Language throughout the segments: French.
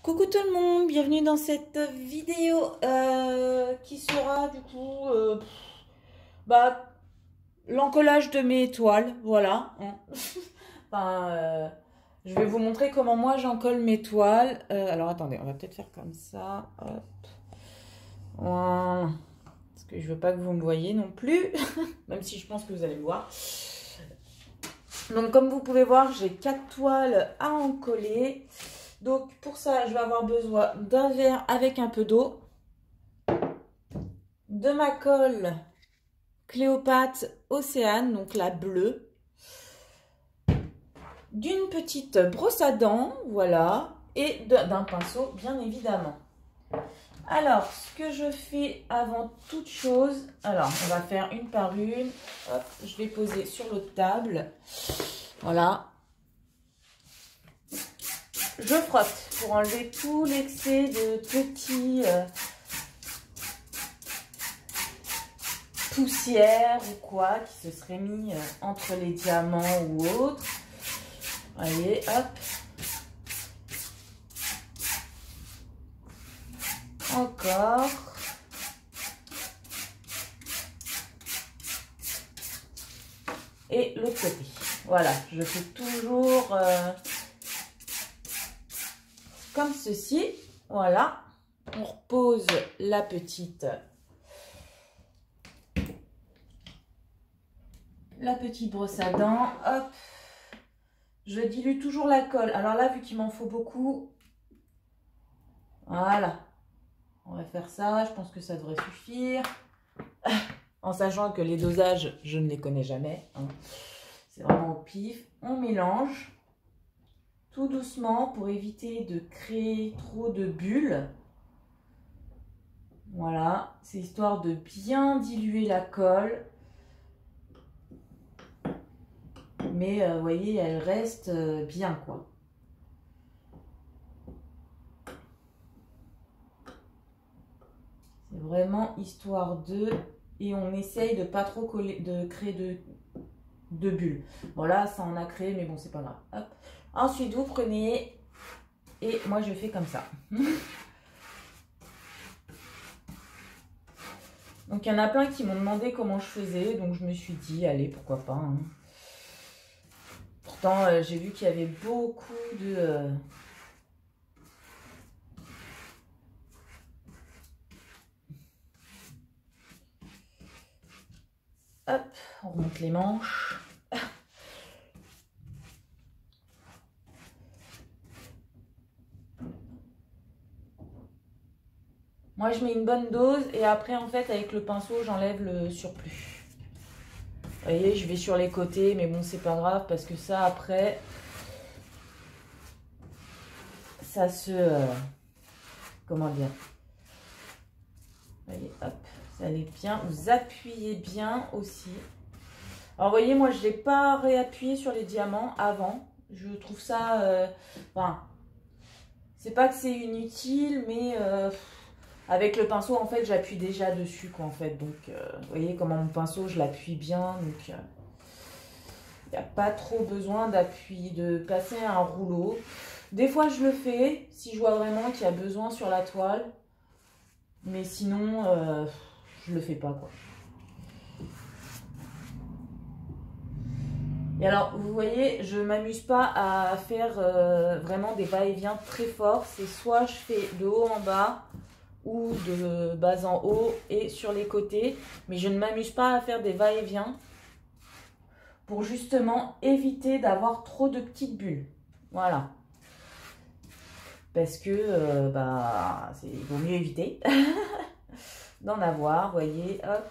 Coucou tout le monde, bienvenue dans cette vidéo qui sera du coup bah, l'encollage de mes toiles, voilà. Enfin, je vais vous montrer comment moi j'encolle mes toiles. Alors attendez, on va peut-être faire comme ça. Hop. Voilà. Parce que je veux pas que vous me voyez non plus, même si je pense que vous allez me voir. Donc comme vous pouvez voir, j'ai 4 toiles à encoller. Donc pour ça, je vais avoir besoin d'un verre avec un peu d'eau, de ma colle Cléopâtre Océane, donc la bleue, d'une petite brosse à dents, voilà, et d'un pinceau, bien évidemment. Alors, ce que je fais avant toute chose, alors on va faire une par une. Hop, je vais poser sur l'autre table, voilà. Je frotte pour enlever tout l'excès de petits poussières ou quoi qui se seraient mis entre les diamants ou autres. Voyez, hop. Encore. Et l'autre côté. Voilà, je fais toujours comme ceci. Voilà. On repose la petite brosse à dents. Hop. Je dilue toujours la colle. Alors là, vu qu'il m'en faut beaucoup, voilà. On va faire ça. Je pense que ça devrait suffire. En sachant que les dosages, je ne les connais jamais. Hein. C'est vraiment au pif. On mélange tout doucement pour éviter de créer trop de bulles. Voilà. C'est histoire de bien diluer la colle. Mais vous voyez, elle reste bien, quoi. C'est vraiment histoire de... Et on essaye de pas trop coller, de créer de bulles. Bon là, ça en a créé, mais bon, c'est pas grave. Hop. Ensuite, vous prenez... Et moi, je fais comme ça. Donc, il y en a plein qui m'ont demandé comment je faisais. Donc, je me suis dit, allez, pourquoi pas. Hein. Pourtant, j'ai vu qu'il y avait beaucoup de... Hop, on remonte les manches. Moi, je mets une bonne dose et après, en fait, avec le pinceau, j'enlève le surplus. Vous voyez, je vais sur les côtés, mais bon, c'est pas grave parce que ça, après, ça se... comment dire? Vous voyez, hop, ça allait bien. Vous appuyez bien aussi. Alors, vous voyez, moi, je n'ai pas réappuyé sur les diamants avant. Je trouve ça... enfin, c'est pas que c'est inutile, mais... avec le pinceau, en fait, j'appuie déjà dessus, quoi, en fait. Donc, vous voyez comment mon pinceau, je l'appuie bien. Donc, il n'y a pas trop besoin d'appuyer, de passer un rouleau. Des fois, je le fais, si je vois vraiment qu'il y a besoin sur la toile. Mais sinon, je le fais pas, quoi. Et alors, vous voyez, je m'amuse pas à faire vraiment des va-et-vient très forts. C'est soit je fais de haut en bas ou de bas en haut et sur les côtés. Mais je ne m'amuse pas à faire des va-et-vient pour justement éviter d'avoir trop de petites bulles. Voilà. Parce que bah, il vaut mieux éviter d'en avoir, vous voyez, hop.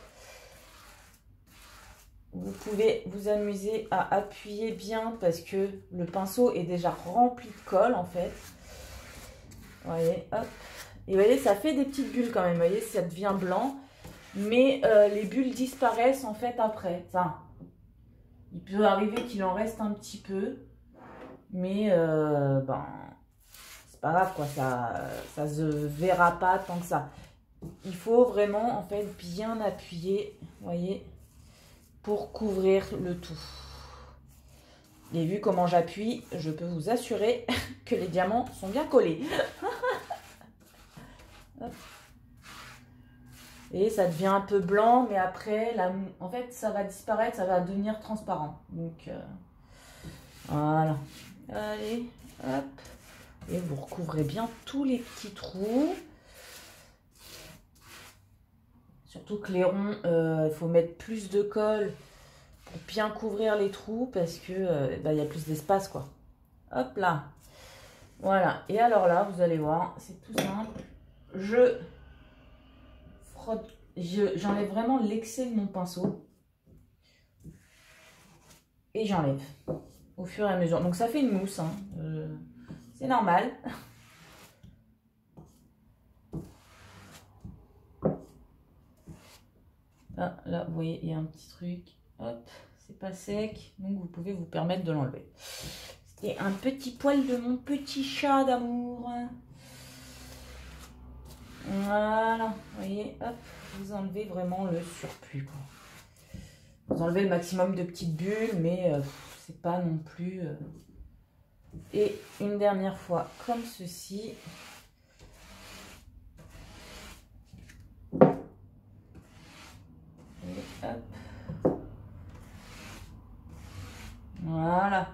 Vous pouvez vous amuser à appuyer bien parce que le pinceau est déjà rempli de colle en fait. Vous voyez, hop. Et vous voyez, ça fait des petites bulles quand même. Vous voyez, ça devient blanc. Mais les bulles disparaissent en fait après. Enfin, il peut arriver qu'il en reste un petit peu. Mais ben, c'est pas grave quoi. Ça se verra pas tant que ça. Il faut vraiment en fait bien appuyer. Vous voyez, pour couvrir le tout. Et vu comment j'appuie, je peux vous assurer que les diamants sont bien collés. Hop. Et ça devient un peu blanc, mais après, en fait, ça va disparaître, ça va devenir transparent. Donc, voilà. Allez, hop. Et vous recouvrez bien tous les petits trous. Surtout que les ronds, il faut mettre plus de colle pour bien couvrir les trous parce que y a plus d'espace, quoi. Hop là. Voilà. Et alors là, vous allez voir, c'est tout simple. Je frotte. J'enlève vraiment l'excès de mon pinceau. Et j'enlève au fur et à mesure. Donc ça fait une mousse. Hein. C'est normal. Ah, là, vous voyez, il y a un petit truc. Hop, c'est pas sec. Donc vous pouvez vous permettre de l'enlever. C'était un petit poil de mon petit chat d'amour. Voilà, vous voyez, hop, vous enlevez vraiment le surplus, quoi. Vous enlevez le maximum de petites bulles, mais c'est pas non plus... Et une dernière fois, comme ceci. Et hop. Voilà.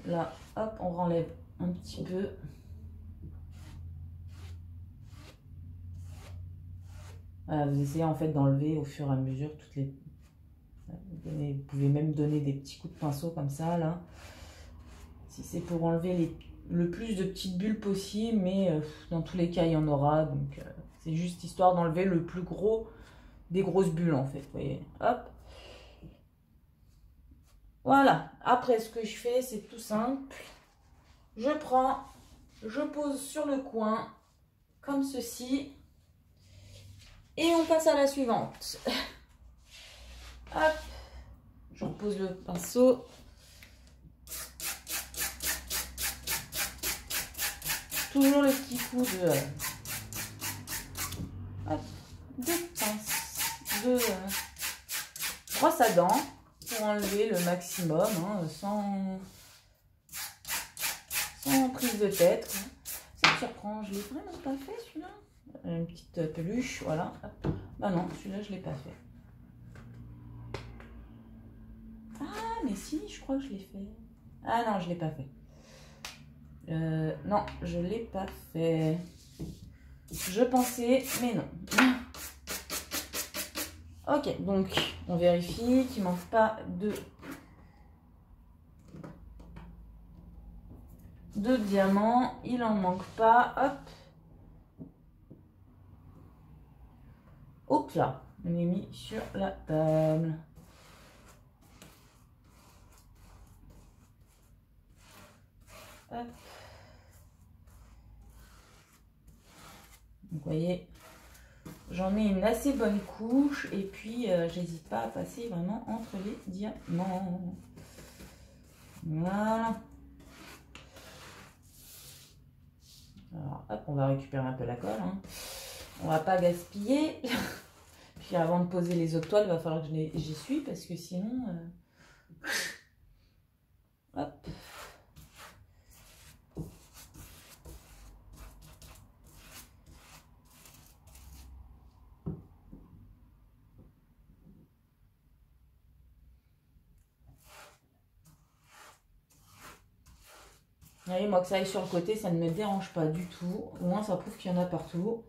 Là, hop, on renlève un petit peu. Voilà, vous essayez en fait d'enlever au fur et à mesure toutes les... Vous pouvez même donner des petits coups de pinceau comme ça, là. Si c'est pour enlever le plus de petites bulles possible, mais dans tous les cas, il y en aura. Donc, c'est juste histoire d'enlever le plus gros des grosses bulles, en fait. Vous voyez, hop. Voilà. Après, ce que je fais, c'est tout simple. Je prends, je pose sur le coin, comme ceci. Et on passe à la suivante. Hop. Je repose le pinceau. Toujours le petit coup de pince, de brosse à dents pour enlever le maximum, hein, sans prise de tête. Ça me surprend, je ne l'ai vraiment pas fait celui-là. Une petite peluche, voilà. Bah non, celui-là je ne l'ai pas fait. Ah, mais si, je crois que je l'ai fait. Ah non, je ne l'ai pas fait. Non, je ne l'ai pas fait. Je pensais, mais non. Ok, donc on vérifie qu'il ne manque pas de diamants. Il en manque pas. Hop. Hop là, on est mis sur la table. Hop. Donc, vous voyez, j'en mets une assez bonne couche et puis j'hésite pas à passer vraiment entre les diamants. Voilà. Alors, hop, on va récupérer un peu la colle. Hein. On va pas gaspiller. Puis avant de poser les autres toiles, il va falloir que j'y suis parce que sinon... Hop. Vous voyez, moi que ça aille sur le côté, ça ne me dérange pas du tout. Au moins, ça prouve qu'il y en a partout.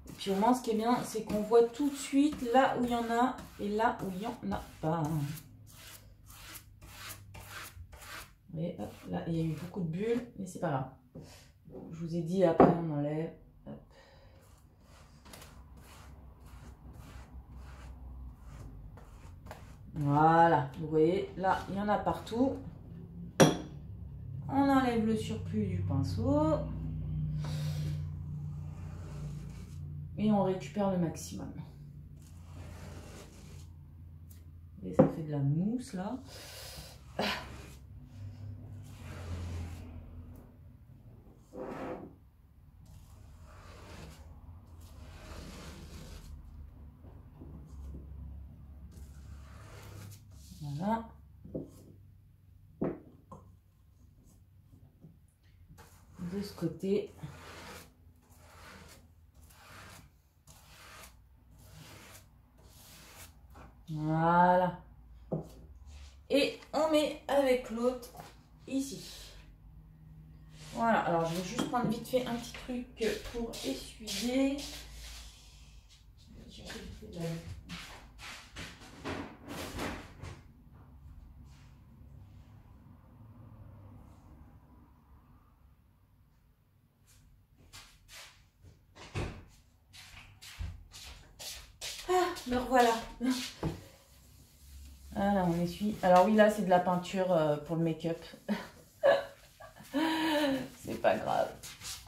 Et puis au moins, ce qui est bien, c'est qu'on voit tout de suite là où il y en a et là où il n'y en a pas. Vous voyez, hop, là, il y a eu beaucoup de bulles, mais c'est pas grave. Je vous ai dit, après, on enlève. Hop. Voilà, vous voyez, là, il y en a partout. On enlève le surplus du pinceau. Et on récupère le maximum. Et ça fait de la mousse, là. Voilà. de ce côté. Voilà. Et on met avec l'autre ici. Voilà, alors je vais juste prendre vite fait un petit truc pour essuyer. Ah, me revoilà. Voilà, on essuie. Alors oui, là, c'est de la peinture pour le make-up. C'est pas grave.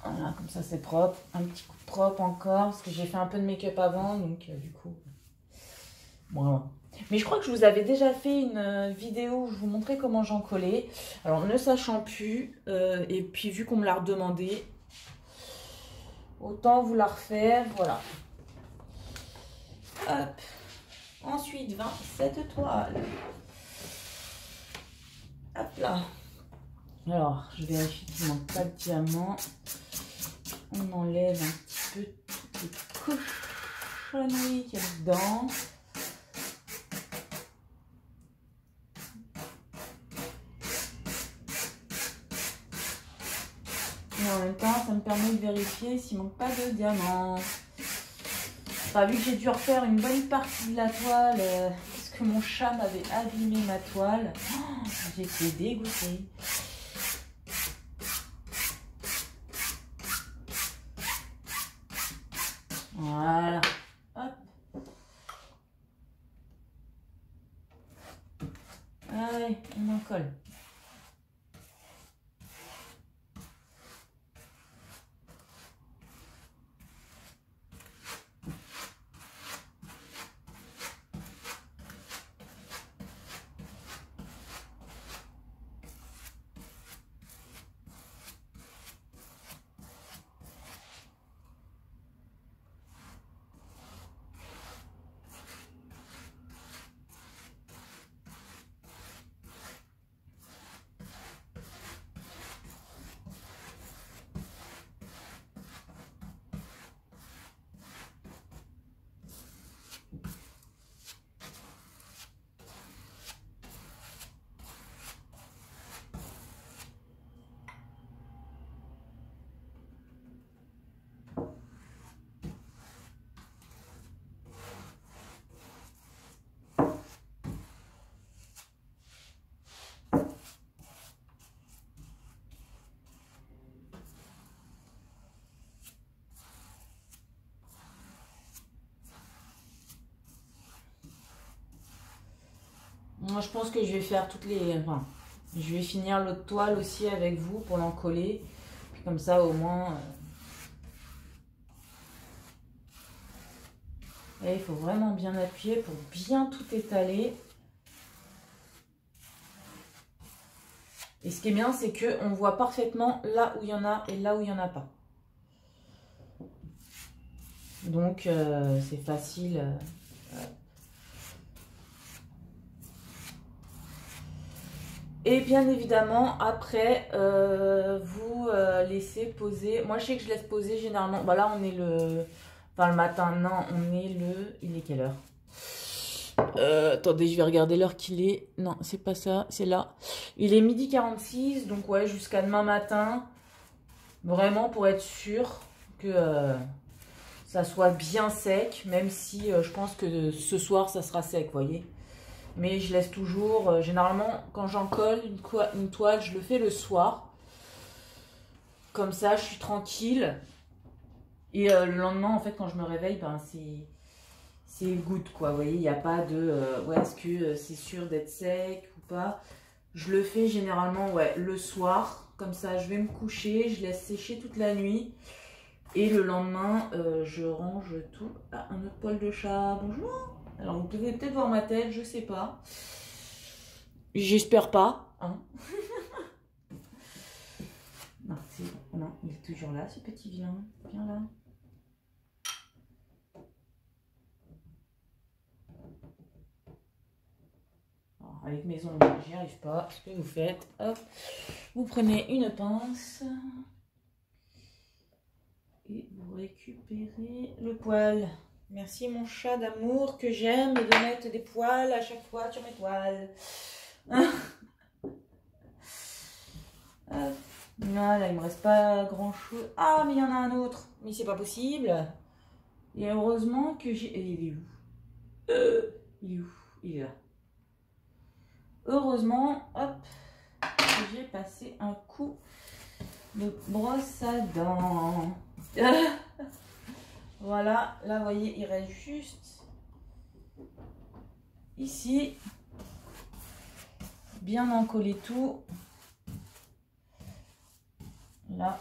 Voilà, comme ça, c'est propre. Un petit coup de propre encore, parce que j'ai fait un peu de make-up avant, donc du coup... Voilà. Mais je crois que je vous avais déjà fait une vidéo où je vous montrais comment j'en collais. Alors, ne sachant plus, et puis vu qu'on me l'a redemandé, autant vous la refaire. Voilà. Hop. Ensuite, 27 toiles. Hop là. Alors, je vérifie qu'il ne manque pas de diamant. On enlève un petit peu toutes les cochonneries qu'il y a dedans. Et en même temps, ça me permet de vérifier s'il ne manque pas de diamant. Enfin, vu que j'ai dû refaire une bonne partie de la toile, parce que mon chat m'avait abîmé ma toile, oh, j'étais dégoûtée. Voilà. Hop. Allez, on en colle. Moi, je pense que je vais faire toutes les... Enfin, je vais finir l'autre toile aussi avec vous pour l'encoller. Puis comme ça, au moins... Et il faut vraiment bien appuyer pour bien tout étaler. Et ce qui est bien, c'est qu'on voit parfaitement là où il y en a et là où il n'y en a pas. Donc, c'est facile. Et bien évidemment, après, vous laissez poser. Moi, je sais que je laisse poser généralement. Bah là, on est le... Enfin, le matin, non, on est le... Il est quelle heure? Attendez, je vais regarder l'heure qu'il est. Non, c'est pas ça, c'est là. Il est 12h46, donc ouais, jusqu'à demain matin. Vraiment pour être sûr que ça soit bien sec, même si je pense que ce soir, ça sera sec, vous voyez. Mais je laisse toujours, généralement, quand j'en colle une toile, je le fais le soir. Comme ça, je suis tranquille. Et le lendemain, en fait, quand je me réveille, ben, c'est good, quoi. Vous voyez, il n'y a pas de, ouais, est-ce que c'est sûr d'être sec ou pas. Je le fais généralement, ouais, le soir. Comme ça, je vais me coucher, je laisse sécher toute la nuit. Et le lendemain, je range tout. Ah, un autre poil de chat, bonjour. Alors, vous pouvez peut-être voir ma tête, je sais pas. J'espère pas. Hein. Non, non, il est toujours là, ce petit vilain. Viens là. Alors, avec mes ongles, j'y arrive pas. Ce que vous faites, hop, vous prenez une pince. Et vous récupérez le poil. Merci mon chat d'amour que j'aime de mettre des poils à chaque fois sur mes toiles. Voilà, il me reste pas grand chose. Ah, mais il y en a un autre. Mais c'est pas possible. Et heureusement que j'ai... Il est où? Il est où? Il est là. Heureusement, hop, j'ai passé un coup de brosse à dents. Voilà, là, vous voyez, il reste juste ici. Bien encoller tout. Là.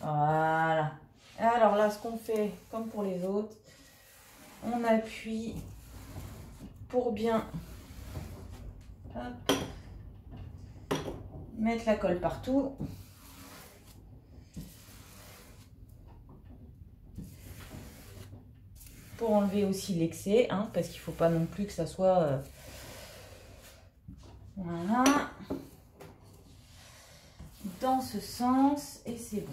Voilà. Alors là, ce qu'on fait, comme pour les autres, on appuie pour bien hop, mettre la colle partout. Pour enlever aussi l'excès, hein, parce qu'il ne faut pas non plus que ça soit... voilà. Dans ce sens, et c'est bon.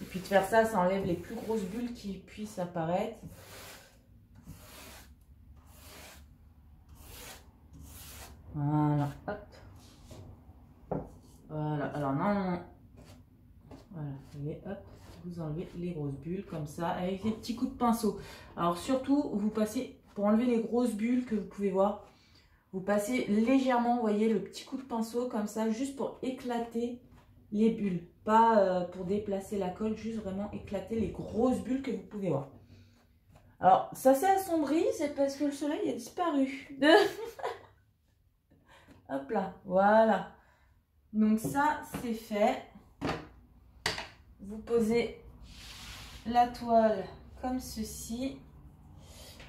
Et puis de faire ça, ça enlève les plus grosses bulles qui puissent apparaître. Voilà, hop. Voilà, alors non. Voilà, vous voyez, hop, vous enlevez les grosses bulles comme ça, avec des petits coups de pinceau. Alors surtout, vous passez, pour enlever les grosses bulles que vous pouvez voir, vous passez légèrement, vous voyez, le petit coup de pinceau comme ça, juste pour éclater les bulles. Pas pour déplacer la colle, juste vraiment éclater les grosses bulles que vous pouvez voir. Alors, ça s'est assombri, c'est parce que le soleil a disparu. Hop là, voilà. Donc ça, c'est fait. Vous posez la toile comme ceci.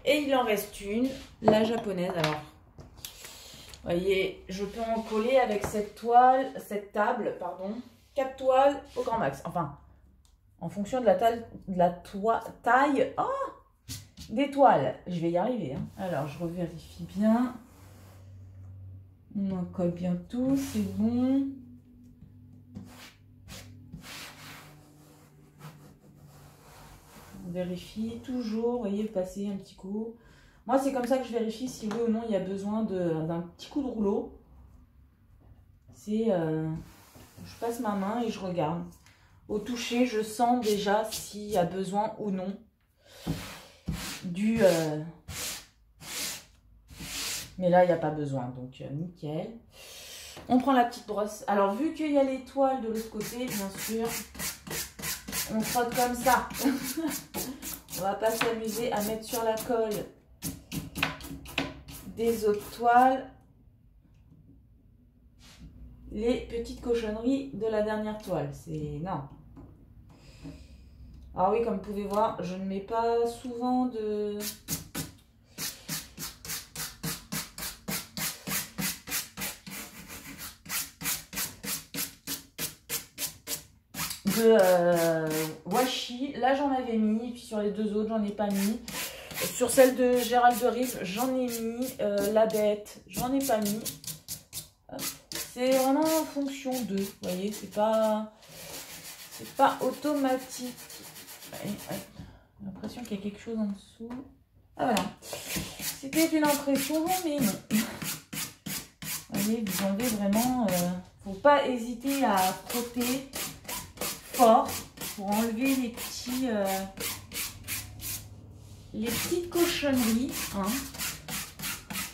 Et il en reste une, la japonaise. Alors, vous voyez, je peux en coller avec cette toile, cette table, pardon. 4 toiles au grand max. Enfin, en fonction de la taille, des toiles. Je vais y arriver. Hein. Alors, je revérifie bien. On en colle bien tout, c'est bon. On vérifie toujours, vous voyez, passer un petit coup. Moi, c'est comme ça que je vérifie si oui ou non il y a besoin d'un petit coup de rouleau. C'est, je passe ma main et je regarde. Au toucher, je sens déjà s'il y a besoin ou non du... Mais là, il n'y a pas besoin, donc nickel. On prend la petite brosse. Alors, vu qu'il y a les toiles de l'autre côté, bien sûr, on frotte comme ça. On va pas s'amuser à mettre sur la colle des autres toiles les petites cochonneries de la dernière toile. C'est... non. Alors oui, comme vous pouvez voir, je ne mets pas souvent de... washi. Là, j'en avais mis, puis sur les deux autres, j'en ai pas mis. Sur celle de Gérald de Rive, j'en ai mis. La bête, j'en ai pas mis. C'est vraiment en fonction d'eux, vous voyez, c'est pas automatique. J'ai l'impression qu'il y a quelque chose en dessous. Ah voilà, c'était une impression, mais non. Vous voyez, vous enlevez vraiment, faut pas hésiter à frotter fort pour enlever les petites cochonneries. Hein.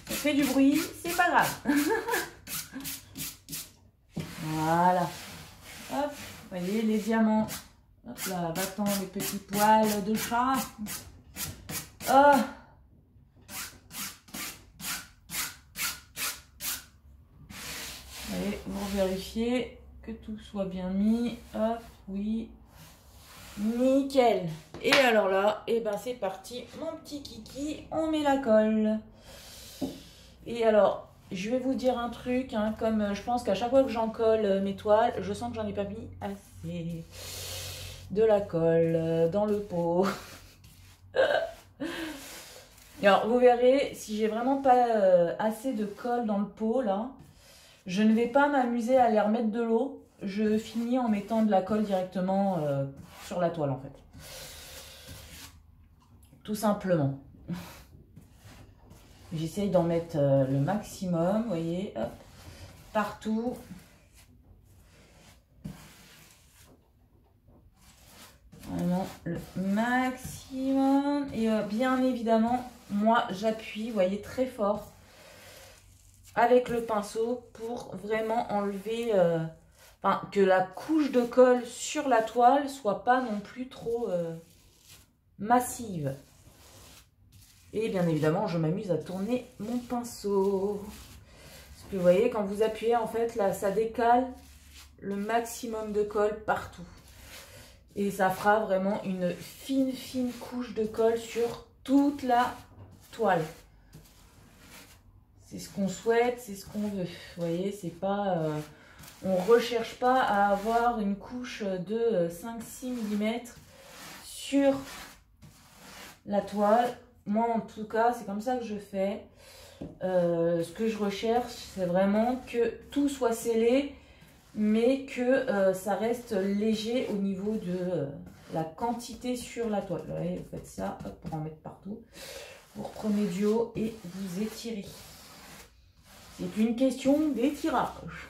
Ça fait du bruit, c'est pas grave. Voilà. Hop, vous voyez les diamants. Hop là, battant les petits poils de chat. Oh. Allez, vous vérifiez que tout soit bien mis. Hop, oui. Nickel. Et alors là, et ben c'est parti. Mon petit kiki, on met la colle. Et alors... je vais vous dire un truc, hein, comme je pense qu'à chaque fois que j'en colle mes toiles, je sens que j'en ai pas mis assez de la colle dans le pot. Et alors, vous verrez, si j'ai vraiment pas assez de colle dans le pot, là, je ne vais pas m'amuser à aller remettre de l'eau. Je finis en mettant de la colle directement sur la toile, en fait. Tout simplement. J'essaye d'en mettre le maximum, vous voyez, hop, partout. Vraiment le maximum. Et bien évidemment, moi j'appuie, vous voyez, très fort avec le pinceau pour vraiment enlever, enfin, que la couche de colle sur la toile soit pas non plus trop massive. Et bien évidemment, je m'amuse à tourner mon pinceau. Parce que vous voyez, quand vous appuyez, en fait, là, ça décale le maximum de colle partout. Et ça fera vraiment une fine, fine couche de colle sur toute la toile. C'est ce qu'on souhaite, c'est ce qu'on veut. Vous voyez, c'est pas... on recherche pas à avoir une couche de 5-6 mm sur la toile. Moi, en tout cas, c'est comme ça que je fais. Ce que je recherche, c'est vraiment que tout soit scellé, mais que ça reste léger au niveau de la quantité sur la toile. Vous voyez, vous faites ça, hop, pour en mettre partout. Vous reprenez du haut et vous étirez. C'est une question d'étirage.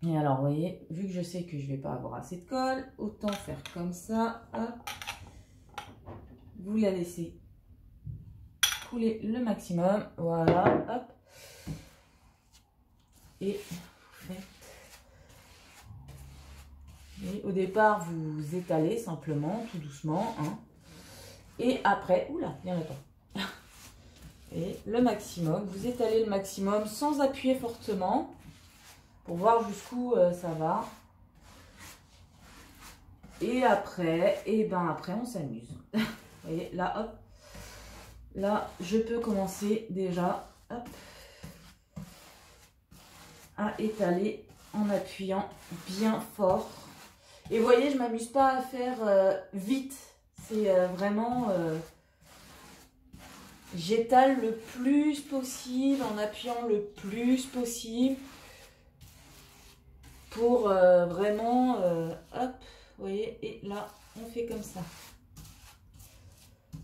Et alors, vous voyez, vu que je sais que je ne vais pas avoir assez de colle, autant faire comme ça. Hop. Vous la laissez couler le maximum. Voilà, hop. Et vous faites... Et au départ, vous étalez simplement, tout doucement. Hein. Et après, oula, bien attends. Et le maximum, vous étalez le maximum sans appuyer fortement pour voir jusqu'où ça va. Et après, après on s'amuse. Vous voyez, là, hop. Là, je peux commencer déjà, hop, à étaler en appuyant bien fort. Et vous voyez, je ne m'amuse pas à faire vite. C'est vraiment... j'étale le plus possible en appuyant le plus possible pour vraiment... hop, vous voyez, et là, on fait comme ça.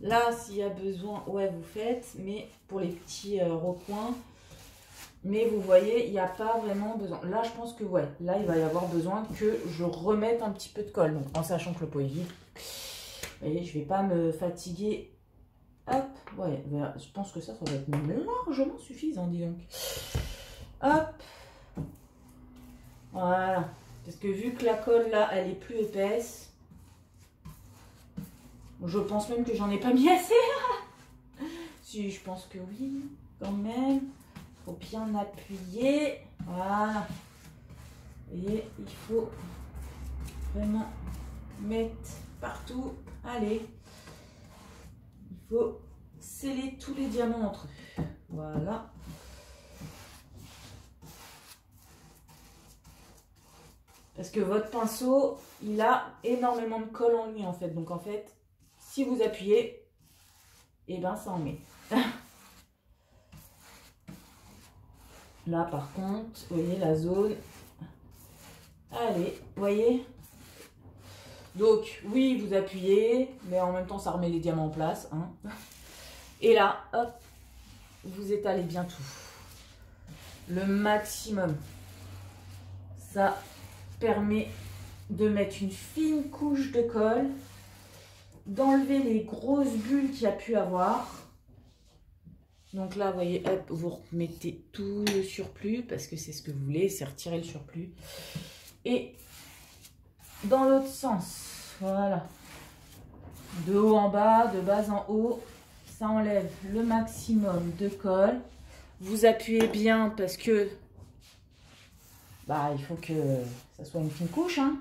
Là, s'il y a besoin, ouais, vous faites, mais pour les petits recoins... Mais vous voyez, il n'y a pas vraiment besoin. Là, je pense que, ouais, là, il va y avoir besoin que je remette un petit peu de colle. Donc, en sachant que le pot est vide, vous voyez, je ne vais pas me fatiguer. Hop, ouais, je pense que ça va être même largement suffisant, dis donc. Hop. Voilà. Parce que vu que la colle, là, elle est plus épaisse, je pense même que j'en ai pas mis assez. Si, je pense que oui, quand même. Faut bien appuyer, voilà. Vous voyez, il faut vraiment mettre partout. Allez, il faut sceller tous les diamants entre eux. Voilà. Parce que votre pinceau, il a énormément de colle en lui en fait. Donc en fait, si vous appuyez, et ben ça en met. Là, par contre, vous voyez la zone. Allez, vous voyez. Donc, oui, vous appuyez, mais en même temps, ça remet les diamants en place. Hein. Et là, hop, vous étalez bien tout. Le maximum. Ça permet de mettre une fine couche de colle, d'enlever les grosses bulles qu'il y a pu avoir. Donc là, vous voyez, hop, vous remettez tout le surplus parce que c'est ce que vous voulez, c'est retirer le surplus. Et dans l'autre sens, voilà. De haut en bas, de bas en haut, ça enlève le maximum de colle. Vous appuyez bien parce que bah, il faut que ça soit une fine couche. Hein.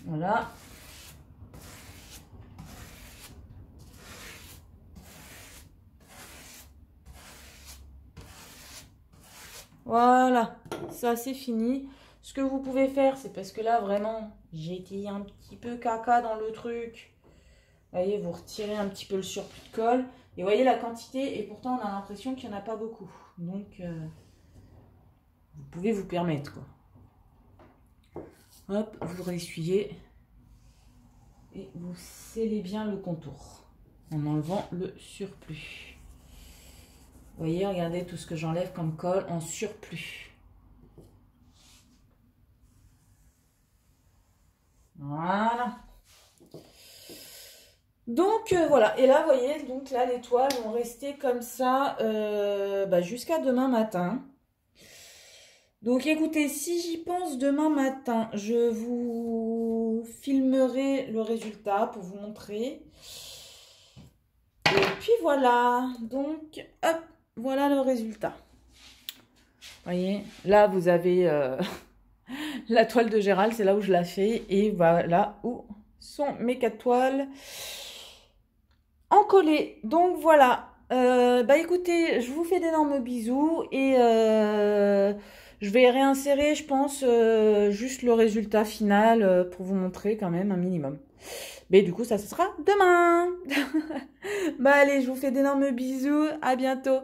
Voilà. Voilà, ça c'est fini. Ce que vous pouvez faire, c'est parce que là, vraiment, j'ai été un petit peu caca dans le truc. Vous voyez, vous retirez un petit peu le surplus de colle. Et vous voyez la quantité, et pourtant, on a l'impression qu'il n'y en a pas beaucoup. Donc, vous pouvez vous permettre, quoi. Hop, vous ressuyez. Et vous scellez bien le contour. En enlevant le surplus. Vous voyez, regardez tout ce que j'enlève comme colle en surplus. Voilà. Donc voilà, et là vous voyez, donc là les toiles vont rester comme ça jusqu'à demain matin. Donc écoutez, si j'y pense demain matin, je vous filmerai le résultat pour vous montrer. Et puis voilà, donc hop, voilà le résultat. Vous voyez, là vous avez la toile de Gérald, c'est là où je la fais. Et voilà où sont mes 4 toiles encollées. Donc voilà, écoutez, je vous fais d'énormes bisous. Et je vais réinsérer, je pense, juste le résultat final pour vous montrer quand même un minimum. Mais du coup, ça, ce sera demain. Allez, je vous fais d'énormes bisous. À bientôt.